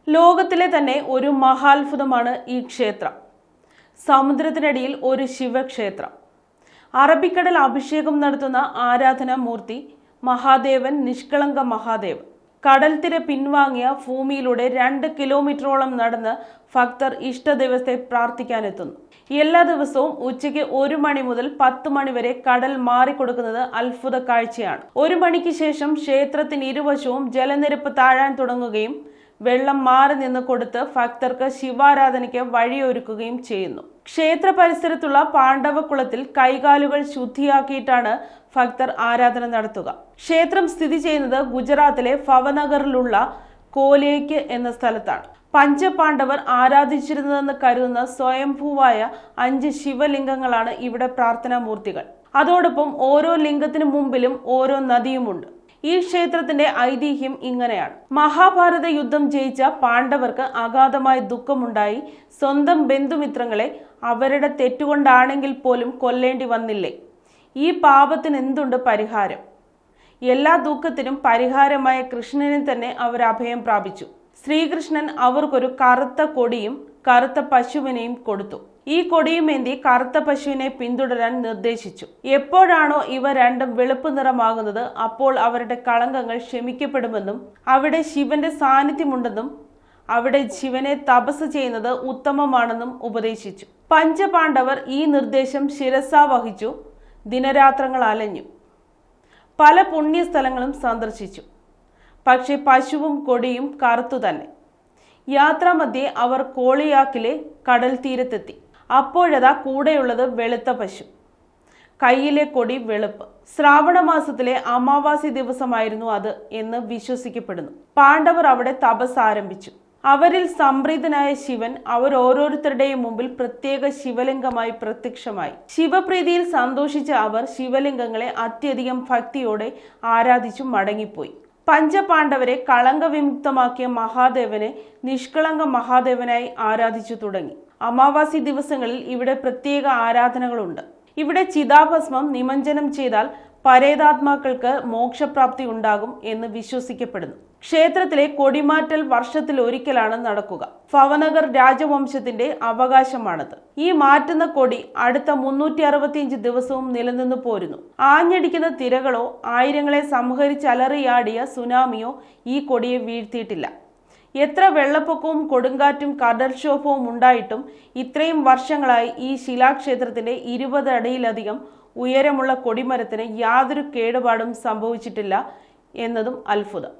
ലോകത്തിലെ തന്നെ ഒരു മഹാത്ഭുതമാണ് ഈ ക്ഷേത്രം. സമുദ്രത്തിനടിയിൽ ഒരു ശിവക്ഷേത്രം. അറബിക്കടൽ അഭിഷേകം നടത്തുന്ന ആരാധനാമൂർത്തി മഹാദേവൻ, നിഷ്കളങ്ക മഹാദേവൻ. കടൽത്തിര പിൻവാങ്ങിയ ഭൂമിയിലൂടെ 2 കിലോമീറ്ററോളം നടന്ന് ഭക്തർ ഇഷ്ടദൈവത്തെ പ്രാർത്ഥിക്കാനെത്തുന്നു. എല്ലാ ദിവസവും ഉച്ചയ്ക്ക് 1 മണി മുതൽ 10 മണി വരെ കടൽ മാറിക്കൊടുക്കുന്നത് അത്ഭുത കാഴ്ചയാണ്. 1 മണിക്ക് ശേഷം ക്ഷേത്രത്തിന് ഇരുവശവും ജലനിരപ്പ് താഴാൻ തുടങ്ങുകയും വെള്ളം മാറി നിന്ന് കൊടുത്ത് ഭക്തർക്ക് ശിവാരാധനയ്ക്ക് വഴിയൊരുക്കുകയും ചെയ്യുന്നു. ക്ഷേത്ര പരിസരത്തുള്ള പാണ്ഡവക്കുളത്തിൽ കൈകാലുകൾ ശുദ്ധിയാക്കിയിട്ടാണ് ഭക്തർ ആരാധന നടത്തുക. ക്ഷേത്രം സ്ഥിതി ചെയ്യുന്നത് ഗുജറാത്തിലെ ഭവനഗറിലുള്ള കോലേക്ക് എന്ന സ്ഥലത്താണ്. പഞ്ചപാണ്ഡവർ ആരാധിച്ചിരുന്നതെന്ന് കരുതുന്ന സ്വയംഭൂവായ 5 ശിവലിംഗങ്ങളാണ് ഇവിടെ പ്രാർത്ഥനാമൂർത്തികൾ. അതോടൊപ്പം ഓരോ ലിംഗത്തിനു മുമ്പിലും ഓരോ നദിയുമുണ്ട്. ഈ ക്ഷേത്രത്തിന്റെ ഐതിഹ്യം ഇങ്ങനെയാണ്. മഹാഭാരത യുദ്ധം ജയിച്ച പാണ്ഡവർക്ക് അഗാധമായ ദുഃഖമുണ്ടായി. സ്വന്തം ബന്ധുമിത്രങ്ങളെ അവരുടെ തെറ്റുകൊണ്ടാണെങ്കിൽ പോലും കൊല്ലേണ്ടി വന്നില്ലേ? ഈ പാപത്തിന് എന്തുണ്ട് പരിഹാരം? എല്ലാ ദുഃഖത്തിനും പരിഹാരമായ കൃഷ്ണനെ തന്നെ അവർ അഭയം പ്രാപിച്ചു. ശ്രീകൃഷ്ണൻ അവർക്കൊരു കറുത്ത കൊടിയും കറുത്ത പശുവിനെയും കൊടുത്തു. ഈ കൊടിയുമേന്തി കറുത്ത പശുവിനെ പിന്തുടരാൻ നിർദ്ദേശിച്ചു. എപ്പോഴാണോ ഇവ രണ്ടും വെളുപ്പ് നിറമാകുന്നത് അപ്പോൾ അവരുടെ കളങ്കങ്ങൾ ക്ഷമിക്കപ്പെടുമെന്നും അവിടെ ശിവന്റെ സാന്നിധ്യമുണ്ടെന്നും അവിടെ ശിവനെ തപസ് ചെയ്യുന്നത് ഉത്തമമാണെന്നും ഉപദേശിച്ചു. പഞ്ചപാണ്ഡവർ ഈ നിർദ്ദേശം ശിരസാ വഹിച്ചു. ദിനരാത്രങ്ങൾ അലഞ്ഞു. പല പുണ്യസ്ഥലങ്ങളും സന്ദർശിച്ചു. പക്ഷെ പശുവും കൊടിയും കറുത്തു തന്നെ. യാത്രാമധ്യേ അവർ കോളിയാക്കിലെ കടൽ തീരത്തെത്തി. അപ്പോഴതാ കൂടെയുള്ളത് വെളുത്ത പശു, കയ്യിലെ കൊടി വെളുപ്പ്. ശ്രാവണ മാസത്തിലെ അമാവാസി ദിവസമായിരുന്നു അത് എന്ന് വിശ്വസിക്കപ്പെടുന്നു. പാണ്ഡവർ അവിടെ തപസ് ആരംഭിച്ചു. അവരിൽ സംപ്രീതനായ ശിവൻ അവർ ഓരോരുത്തരുടെയും മുമ്പിൽ പ്രത്യേക ശിവലിംഗമായി പ്രത്യക്ഷമായി. ശിവപ്രീതിയിൽ സന്തോഷിച്ച അവർ ശിവലിംഗങ്ങളെ അത്യധികം ഭക്തിയോടെ ആരാധിച്ചു മടങ്ങിപ്പോയി. പഞ്ചപാണ്ഡവരെ കളങ്കവിമുക്തമാക്കിയ മഹാദേവനെ നിഷ്കളങ്ക മഹാദേവനായി ആരാധിച്ചു തുടങ്ങി. അമാവാസി ദിവസങ്ങളിൽ ഇവിടെ പ്രത്യേക ആരാധനകളുണ്ട്. ഇവിടെ ചിതാഭസ്മം നിമഞ്ജനം ചെയ്താൽ പരേതാത്മാക്കൾക്ക് മോക്ഷപ്രാപ്തി ഉണ്ടാകും എന്ന് വിശ്വസിക്കപ്പെടുന്നു. ക്ഷേത്രത്തിലെ കൊടിമാറ്റൽ വർഷത്തിൽ ഒരിക്കലാണ് നടക്കുക. ഭവനഗർ രാജവംശത്തിന്റെ അവകാശമാണത്. ഈ മാറ്റുന്ന കൊടി അടുത്ത 365 ദിവസവും നിലനിന്നു പോരുന്നു. ആഞ്ഞടിക്കുന്ന തിരകളോ ആയിരങ്ങളെ സംഹരിച്ചലറിയാടിയ സുനാമിയോ ഈ കൊടിയെ വീഴ്ത്തിയിട്ടില്ല. എത്ര വെള്ളപ്പൊക്കവും കൊടുങ്കാറ്റും കടൽക്ഷോഭവും ഉണ്ടായിട്ടും ഇത്രയും വർഷങ്ങളായി ഈ ശിലാക്ഷേത്രത്തിന്റെ 20 അടിയിലധികം ഉയരമുള്ള കൊടിമരത്തിന് യാതൊരു കേടുപാടും സംഭവിച്ചിട്ടില്ല എന്നതും അത്ഭുതം.